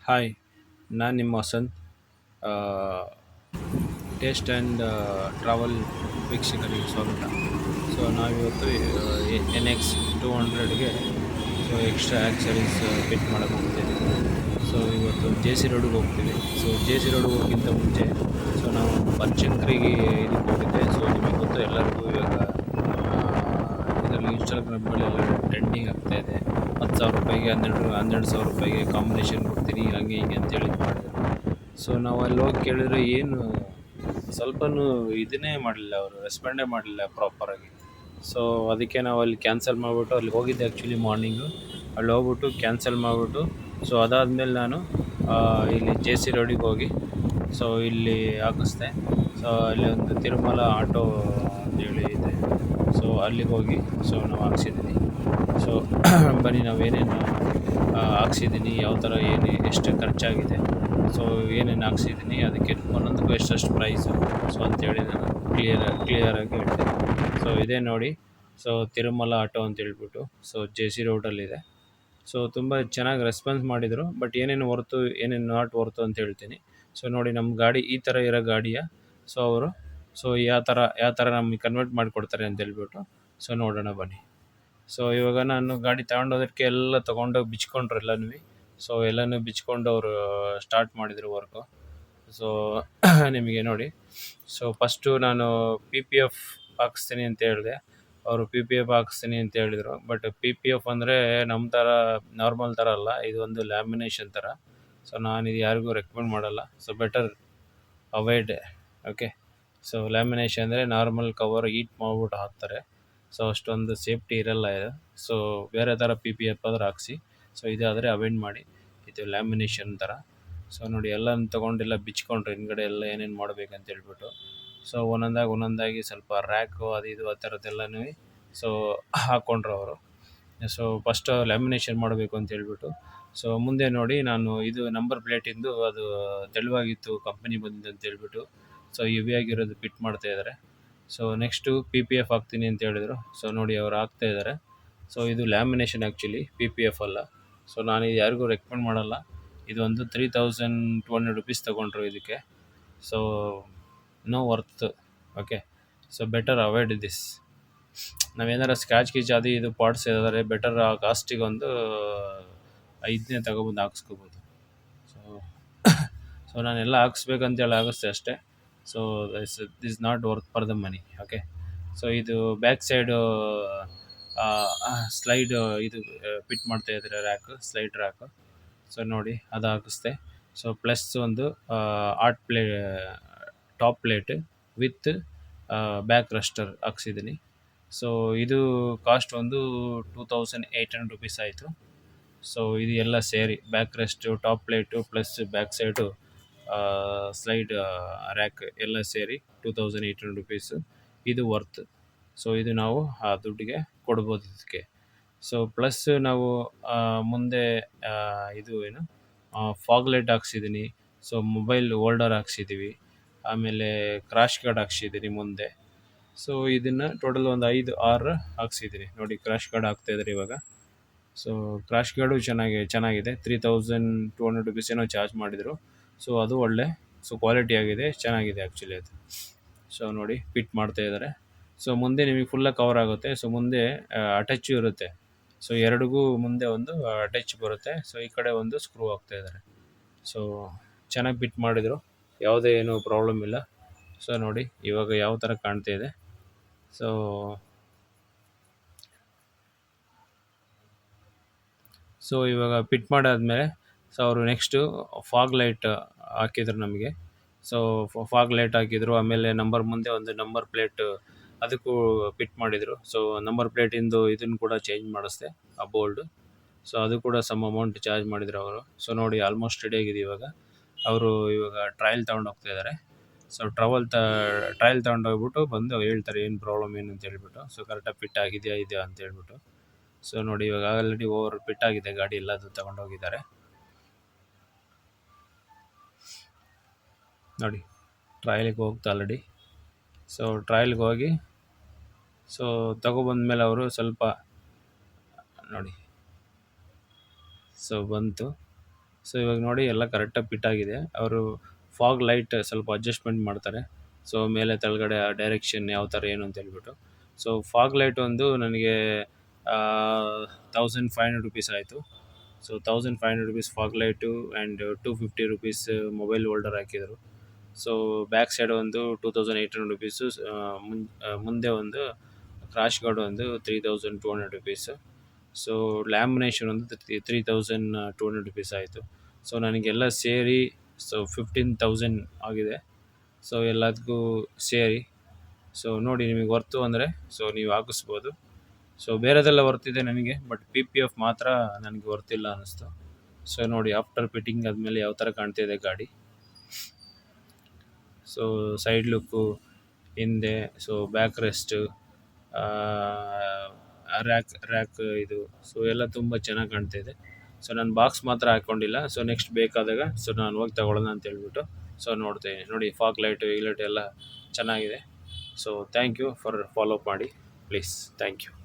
Hi, ನಾನು ನಿಮ್ಮ ವಸಂತ್. ಆ, ಟೇಸ್ಟ್ ಆ್ಯಂಡ್ ಟ್ರಾವೆಲ್ ವೀಕ್ಷಕರಿಗೆ ಸ್ವಾಗತ. ಸೊ ನಾವಿವತ್ತು NX 200ಗೆ ಎಕ್ಸ್ಟ್ರಾ ಆಕ್ಸರೀಸ್ ಫಿಟ್ ಮಾಡೋಕ್ಕೆ ಹೋಗ್ತೀವಿ. ಸೊ ಇವತ್ತು JC ರೋಡಿಗೆ ಹೋಗ್ತೀವಿ. ಸೊ JC ರೋಡಿಗೆ ಹೋಗೋಕ್ಕಿಂತ ಮುಂಚೆ ನಾವು ಬನಶಂಕರಿಗೆ ಇದಕ್ಕೆ ಹೋಗಿದ್ದೆ. ಸೊ ನಿಮಗೆ ಗೊತ್ತು ಎಲ್ಲರಿಗೂ ಇವಾಗ ಇದರಲ್ಲಿ ಇನ್ಸ್ಟಾಗ್ರಾಮ್ಗಳೆಲ್ಲ ಟ್ರೆಂಡಿಂಗ್ ಆಗ್ತಾಯಿದೆ. 10,000 ರೂಪಾಯಿಗೆ 12,000 ರೂಪಾಯಿಗೆ ಕಾಂಬಿನೇಷನ್ ಕೊಡ್ತೀನಿ, ಹಂಗೆ ಹಿಂಗೆ ಅಂತೇಳಿ ಇದು ಮಾಡಿದ್ರು. ಸೊ ನಾವು ಅಲ್ಲಿ ಹೋಗಿ ಕೇಳಿದ್ರೆ ಏನು ಸ್ವಲ್ಪನೂ ಇದನ್ನೇ ಮಾಡಲಿಲ್ಲ, ಅವರು ರೆಸ್ಪಾಂಡೇ ಮಾಡಲಿಲ್ಲ ಪ್ರಾಪರಾಗಿ. ಸೊ ಅದಕ್ಕೆ ನಾವು ಅಲ್ಲಿ ಕ್ಯಾನ್ಸಲ್ ಮಾಡಿಬಿಟ್ಟು, ಅಲ್ಲಿ ಹೋಗಿದ್ದೆ ಆ್ಯಕ್ಚುಲಿ ಮಾರ್ನಿಂಗು. ಅಲ್ಲಿ ಹೋಗ್ಬಿಟ್ಟು ಕ್ಯಾನ್ಸಲ್ ಮಾಡಿಬಿಟ್ಟು, ಸೊ ಅದಾದಮೇಲೆ ನಾನು ಇಲ್ಲಿ JC ರೋಡಿಗೆ ಹೋಗಿ ಸೊ ಇಲ್ಲಿ ಹಾಕಿಸ್ದೆ. ಸೊ ಅಲ್ಲಿ ಒಂದು ತಿರುಮಲ ಆಟೋ ಅಂತೇಳಿ ಇದೆ. ಸೊ ಅಲ್ಲಿಗೆ ಹೋಗಿ ಸೊ ನಾವು ಹಾಕ್ಸಿದ್ದೀನಿ. ಸೊ ಬನ್ನಿ ನಾವೇನೇನು ಹಾಕ್ಸಿದ್ದೀನಿ, ಯಾವ ಥರ ಏನು ಎಷ್ಟು ಖರ್ಚಾಗಿದೆ, ಸೊ ಏನೇನು ಹಾಕ್ಸಿದ್ದೀನಿ, ಅದಕ್ಕೆ ಒಂದೊಂದಕ್ಕೂ ಎಷ್ಟೆಷ್ಟು ಪ್ರೈಸು ಸೊ ಅಂತೇಳಿ ನಾನು ಕ್ಲಿಯರಾಗಿ ಹೇಳ್ತೇನೆ. ಸೊ ಇದೇ ನೋಡಿ, ಸೊ ತಿರುಮಲ ಆಟೋ ಅಂತ ಹೇಳ್ಬಿಟ್ಟು ಸೊ JC ರೋಡಲ್ಲಿದೆ. ಸೊ ತುಂಬ ಚೆನ್ನಾಗಿ ರೆಸ್ಪಾನ್ಸ್ ಮಾಡಿದರು. ಬಟ್ ಏನೇನು ಹೊರ್ತು ಏನೇನು ನಾಟ್ ಹೊರ್ತು ಅಂತ ಹೇಳ್ತೀನಿ. ಸೊ ನೋಡಿ, ನಮ್ಮ ಗಾಡಿ ಈ ಥರ ಇರೋ ಗಾಡಿಯ ಸೊ ಅವರು ಸೊ ಯಾವ ಥರ ನಮಗೆ ಕನ್ವರ್ಟ್ ಮಾಡಿಕೊಡ್ತಾರೆ ಅಂತ ಹೇಳ್ಬಿಟ್ಟು ಸೊ ನೋಡೋಣ ಬನ್ನಿ. ಸೊ ಇವಾಗ ನಾನು ಗಾಡಿ ತಗೊಂಡೋದಕ್ಕೆ ಎಲ್ಲ ತೊಗೊಂಡೋಗಿ ಬಿಚ್ಕೊಂಡ್ರು ಎಲ್ಲನೂ. ಸೊ ಎಲ್ಲನೂ ಬಿಚ್ಕೊಂಡು ಅವರು ಸ್ಟಾರ್ಟ್ ಮಾಡಿದರು ವರ್ಕು. ಸೊ ನಿಮಗೆ ನೋಡಿ, ಸೊ ಫಸ್ಟು ನಾನು PPF ಹಾಕಿಸ್ತೀನಿ ಅಂತ ಹೇಳಿದೆ. ಅವರು PPF ಹಾಕಿಸ್ತೀನಿ ಅಂತ ಹೇಳಿದರು. ಬಟ್ PPF ಅಂದರೆ ನಮ್ಮ ಥರ ನಾರ್ಮಲ್ ಥರ ಅಲ್ಲ, ಇದು ಒಂದು ಲ್ಯಾಮಿನೇಷನ್ ಥರ. ಸೊ ನಾನು ಇದು ಯಾರಿಗೂ ರೆಕಮೆಂಡ್ ಮಾಡಲ್ಲ. So better avoid. Okay. So lamination ಅಂದರೆ ನಾರ್ಮಲ್ ಕವರ್ ಹೀಟ್ ಮಾಡಿಬಿಟ್ಟು ಹಾಕ್ತಾರೆ. ಸೊ ಅಷ್ಟೊಂದು ಸೇಫ್ಟಿ ಇರಲ್ಲ ಇದು. ಸೊ ಬೇರೆ ಥರ PPF ಆದ್ರೆ ಹಾಕ್ಸಿ. ಸೊ ಇದಾದರೆ ಅವಾಯ್ಡ್ ಮಾಡಿ. ಇದು ಲ್ಯಾಮಿನೇಷನ್ ಥರ. ಸೊ ನೋಡಿ, ಎಲ್ಲನೂ ತೊಗೊಂಡೆಲ್ಲ ಬಿಚ್ಕೊಂಡ್ರು ಹಿಂದ್ಗಡೆ ಎಲ್ಲ ಏನೇನು ಮಾಡಬೇಕಂತ ಹೇಳ್ಬಿಟ್ಟು. ಸೊ ಒಂದೊಂದಾಗಿ ಸ್ವಲ್ಪ ರ್ಯಾಕು ಅದು ಇದು ಆ ಥರದ್ದೆಲ್ಲನೂ ಸೊ ಹಾಕ್ಕೊಂಡ್ರು ಅವರು. ಸೊ ಫಸ್ಟ್ ಲ್ಯಾಮಿನೇಷನ್ ಮಾಡಬೇಕು ಅಂತ ಹೇಳ್ಬಿಟ್ಟು. ಸೊ ಮುಂದೆ ನೋಡಿ, ನಾನು ಇದು ನಂಬರ್ ಪ್ಲೇಟಿಂದು ಅದು ತೆಳುವಾಗಿತ್ತು, ಕಂಪನಿ ಬಂದಿದ್ದು ಅಂತ ಹೇಳ್ಬಿಟ್ಟು ಸೊ ಹೆವಿಯಾಗಿರೋದು ಫಿಟ್ ಮಾಡ್ತಾಯಿದ್ದಾರೆ. ಸೊ ನೆಕ್ಸ್ಟು PPF ಹಾಕ್ತೀನಿ ಅಂತ ಹೇಳಿದರು. ಸೊ ನೋಡಿ, ಅವ್ರು ಹಾಕ್ತಾಯಿದ್ದಾರೆ. ಸೊ ಇದು ಲ್ಯಾಮಿನೇಷನ್ ಆ್ಯಕ್ಚುಲಿ, PPF ಅಲ್ಲ. ಸೊ ನಾನು ಇದು ಯಾರಿಗೂ ರೆಕಮೆಂಡ್ ಮಾಡಲ್ಲ. ಇದು ಒಂದು 3,200 ರುಪೀಸ್ ತೊಗೊಂಡ್ರು ಇದಕ್ಕೆ. So no worth. Okay. So better avoid this. ನಾವೇನಾರು ಸ್ಕ್ರಾಚ್ ಗೀಚ್ ಅದು ಇದು ಪಾರ್ಟ್ಸ್ ಇದ್ದಾರೆ, ಬೆಟರ್ ಆ ಕಾಸ್ಟಿಗೆ ಒಂದು 5ನೇ ತಗೊಬಂದು ಹಾಕ್ಸ್ಕೊಬೋದು. ಸೊ ಸೊ ನಾನೆಲ್ಲ ಹಾಕ್ಸ್ಬೇಕಂತೇಳಿ ಹಾಕಿಸ್ದೆ ಅಷ್ಟೇ. So this not worth for the money. Okay. So ಇದು ಬ್ಯಾಕ್ ಸೈಡು ಸ್ಲೈಡ್ ಇದು ಫಿಟ್ ಮಾಡ್ತಾಯಿದ್ದಾರೆ, ಸ್ಲೈಡ್ ರ್ಯಾಕು. ಸೊ ನೋಡಿ, ಅದು ಹಾಕಿಸ್ದೆ. ಸೊ ಪ್ಲಸ್ ಒಂದು ಟಾಪ್ ಪ್ಲೇಟ್ ವಿತ್ ಬ್ಯಾಕ್ ರಸ್ಟರ್ ಹಾಕ್ಸಿದ್ದೀನಿ. ಸೊ ಇದು ಕಾಸ್ಟ್ ಒಂದು 2,800 ರುಪೀಸ್ ಆಯಿತು. ಸೊ ಇದು ಎಲ್ಲ ಸೇರಿ back rest, top plate plus back side slide rack ಎಲ್ಲ ಸೇರಿ 2,800 ರುಪೀಸು. ಇದು ವರ್ತ್. ಸೊ ಇದು ನಾವು ಆ ದುಡ್ಡಿಗೆ ಕೊಡ್ಬೋದು ಇದಕ್ಕೆ. ಸೊ ಪ್ಲಸ್ ನಾವು ಮುಂದೆ ಇದು ಏನು ಫಾಗ್ ಲೈಟ್ ಹಾಕ್ಸಿದ್ದೀನಿ. ಸೊ ಮೊಬೈಲ್ ಹೋಲ್ಡರ್ ಹಾಕ್ಸಿದ್ದೀವಿ. ಆಮೇಲೆ ಕ್ರಾಶ್ ಗಾರ್ಡ್ ಹಾಕ್ಸಿದ್ದೀನಿ ಮುಂದೆ. ಸೊ ಇದನ್ನು ಟೋಟಲ್ ಒಂದು 5-6 ಹಾಕ್ಸಿದ್ದೀನಿ. ನೋಡಿ, ಕ್ರಾಶ್ ಗಾರ್ಡ್ ಹಾಕ್ತಾಯಿದ್ದಾರೆ ಇವಾಗ. ಸೊ ಕ್ರಾಶ್ ಗಾರ್ಡು ಚೆನ್ನಾಗಿದೆ. 3,200 ರುಪೀಸ್ ಏನೋ ಚಾರ್ಜ್ ಮಾಡಿದರು. ಸೊ ಅದು ಒಳ್ಳೆ ಕ್ವಾಲಿಟಿ ಆಗಿದೆ, ಚೆನ್ನಾಗಿದೆ ಆ್ಯಕ್ಚುಲಿ ಅದು. ಸೊ ನೋಡಿ, ಫಿಟ್ ಮಾಡ್ತಾಯಿದ್ದಾರೆ. ಸೊ ಮುಂದೆ ನಿಮಗೆ ಫುಲ್ಲಾಗಿ ಕವರ್ ಆಗುತ್ತೆ. ಸೊ ಮುಂದೆ ಅಟ್ಯಾಚು ಇರುತ್ತೆ. ಸೊ ಎರಡಿಗೂ ಮುಂದೆ ಒಂದು ಅಟ್ಯಾಚ್ ಬರುತ್ತೆ. ಸೊ ಈ ಕಡೆ ಒಂದು ಸ್ಕ್ರೂ ಹಾಕ್ತಾಯಿದ್ದಾರೆ. ಸೊ ಚೆನ್ನಾಗಿ ಫಿಟ್ ಮಾಡಿದರು, ಯಾವುದೇ ಏನೂ ಪ್ರಾಬ್ಲಮ್ ಇಲ್ಲ. ಸೊ ನೋಡಿ ಇವಾಗ ಯಾವ ಥರ ಕಾಣ್ತಾಯಿದೆ. ಸೊ ಇವಾಗ ಫಿಟ್ ಮಾಡಾದಮೇಲೆ ಸೊ ಅವರು ನೆಕ್ಸ್ಟು ಫಾಗ್ ಲೈಟ್ ಹಾಕಿದ್ರು ನಮಗೆ. ಸೊ ಫಾಗ್ ಲೈಟ್ ಹಾಕಿದರು. ಆಮೇಲೆ ಮುಂದೆ ಒಂದು ನಂಬರ್ ಪ್ಲೇಟ್ ಅದಕ್ಕೂ ಫಿಟ್ ಮಾಡಿದರು. ಸೊ ನಂಬರ್ ಪ್ಲೇಟಿಂದು ಇದನ್ನು ಕೂಡ ಚೇಂಜ್ ಮಾಡಿಸ್ದೆ, ಆ ಬೋಲ್ಡು. ಸೊ ಅದು ಕೂಡ ಸಮ್ ಅಮೌಂಟ್ ಚಾರ್ಜ್ ಮಾಡಿದರು ಅವರು. ಸೊ ನೋಡಿ, ಆಲ್ಮೋಸ್ಟ್ ರೆಡಿ ಆಗಿದೆ ಇವಾಗ. ಅವರು ಇವಾಗ ಟ್ರಯಲ್ ತೊಗೊಂಡು ಹೋಗ್ತಾಯಿದ್ದಾರೆ. ಸೊ ಟ್ರಯಲ್ ತೊಗೊಂಡೋಗ್ಬಿಟ್ಟು ಬಂದು ಹೇಳ್ತಾರೆ ಏನು ಪ್ರಾಬ್ಲಮ್ ಏನು ಅಂತ ಹೇಳ್ಬಿಟ್ಟು. ಸೊ ಕರೆಕ್ಟಾಗಿ ಫಿಟ್ ಆಗಿದೆಯಾ ಅಂತ ಹೇಳ್ಬಿಟ್ಟು. ಸೊ ನೋಡಿ, ಇವಾಗ ಆಲ್ರೆಡಿ ಓವರ್ ಫಿಟ್ ಆಗಿದೆ ಗಾಡಿ, ಎಲ್ಲದು ತೊಗೊಂಡೋಗಿದ್ದಾರೆ. ನೋಡಿ, ಟ್ರಯಲಿಗೆ ಹೋಗ್ತಾ ಆಲ್ರೆಡಿ. ಸೊ ಟ್ರಯಲ್ಗೆ ಹೋಗಿ ಸೊ ತಗೊಬಂದ್ಮೇಲೆ ಅವರು ಸ್ವಲ್ಪ ನೋಡಿ, ಸೊ ಬಂತು. ಸೊ ಇವಾಗ ನೋಡಿ ಎಲ್ಲ ಕರೆಕ್ಟಾಗಿ ಫಿಟ್ ಆಗಿದೆ. ಅವರು ಫಾಗ್ ಲೈಟ್ ಸ್ವಲ್ಪ ಅಡ್ಜಸ್ಟ್‌ಮೆಂಟ್ ಮಾಡ್ತಾರೆ. ಸೊ ಮೇಲೆ ತೆಳಗಡೆ ಡೈರೆಕ್ಷನ್ ಯಾವ ಥರ ಏನು ಅಂತ ಹೇಳ್ಬಿಟ್ಟು. ಸೊ ಫಾಗ್ ಲೈಟ್ ಒಂದು ನನಗೆ ₹1500 ಆಯಿತು. So ₹1500 fog light and ₹250 mobile holder ಹಾಕಿದರು. ಸೊ ಬ್ಯಾಕ್ ಸೈಡ್ ಒಂದು ₹2800 ಮುಂದೆ ಒಂದು ಕ್ರಾಶ್ ಗಾರ್ಡ್ ಒಂದು ₹3200. ಸೊ ಲ್ಯಾಮಿನೇಷನ್ ಒಂದು ₹3200 ಆಯಿತು. ಸೊ ನನಗೆಲ್ಲ ಸೇರಿ ಸೊ 15,000 ಆಗಿದೆ. ಸೊ ಎಲ್ಲದಕ್ಕೂ ಸೇರಿ ಸೊ ನೋಡಿ ನಿಮಗೆ ವರ್ತು ಅಂದರೆ ಸೊ ನೀವು ಹಾಕಿಸ್ಬೋದು. ಸೊ ಬೇರೆದೆಲ್ಲ ವರ್ತಿದೆ ನನಗೆ, ಬಟ್ PPF ಮಾತ್ರ ನನಗೆ ವರ್ತಿಲ್ಲ ಅನ್ನಿಸ್ತು. ಸೊ ನೋಡಿ ಆಫ್ಟರ್ ಫಿಟ್ಟಿಂಗ್ ಆದಮೇಲೆ ಯಾವ ಥರ ಕಾಣ್ತಿದೆ ಗಾಡಿ. ಸೊ ಸೈಡ್ ಲುಕ್ಕು, ಹಿಂದೆ ಸೊ ಬ್ಯಾಕ್ ರೆಸ್ಟು, ರ್ಯಾಕ್ ಇದು ಸೊ ಎಲ್ಲ ತುಂಬ ಚೆನ್ನಾಗಿ ಕಾಣ್ತಾ ಇದೆ. ಸೊ ನಾನು ಬಾಕ್ಸ್ ಮಾತ್ರ ಹಾಕ್ಕೊಂಡಿಲ್ಲ. ಸೊ ನೆಕ್ಸ್ಟ್ ಬೇಕಾದಾಗ ಸೊ ನಾನು ಹೋಗಿ ತಗೊಳ್ಳೋಣ ಅಂತ ಹೇಳ್ಬಿಟ್ಟು ಸೊ ನೋಡ್ತೀನಿ. ನೋಡಿ ಫಾಗ್ ಲೈಟು ಈ ಲೈಟ್ ಎಲ್ಲ ಚೆನ್ನಾಗಿದೆ. So thank you for follow ಮಾಡಿ ಪ್ಲೀಸ್. Thank you.